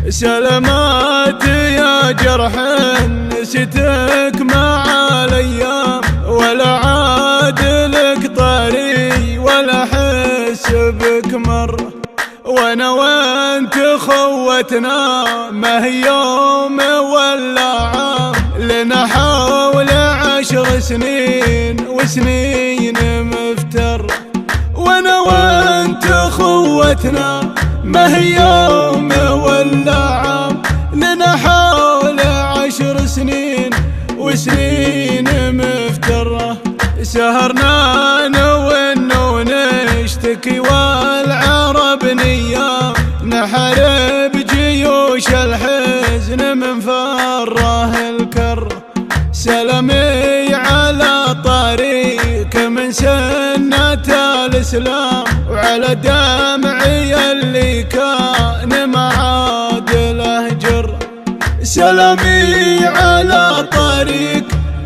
سلامات يا جرح نسيتك مع الايام، ولا عاد لك طاري ولا احس بك مر. وانا وانت خوتنا ما هي يوم ولا عام، لنا حول 10 سنين وسنين مفتر. وانا وانت خوتنا ما هي يوم ولا عام، لنا حول 10 سنين وسنين مفترة. سهرنا نون ونشتكي والعرب نيام، نحارب جيوش الحزن من فره الكر. سلامي على طريق من سنة الإسلام، وعلى دمعي اللي كان معاد له جر. سلامي على طريق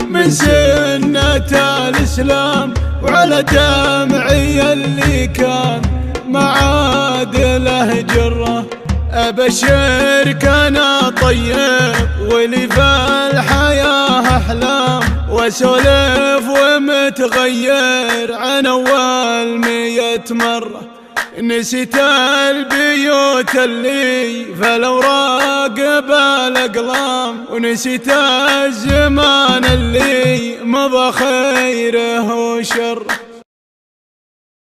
من سنة الإسلام، وعلى دمعي اللي كان معاد له جره. أبشرك أنا طيب ولي في الحياة أحلام، وأسولف ومتغير عن أول 100 مرة. نسيت البيوت اللي في الأوراق بالأقلام، ونسيت الزمان اللي مضى خيره وشر.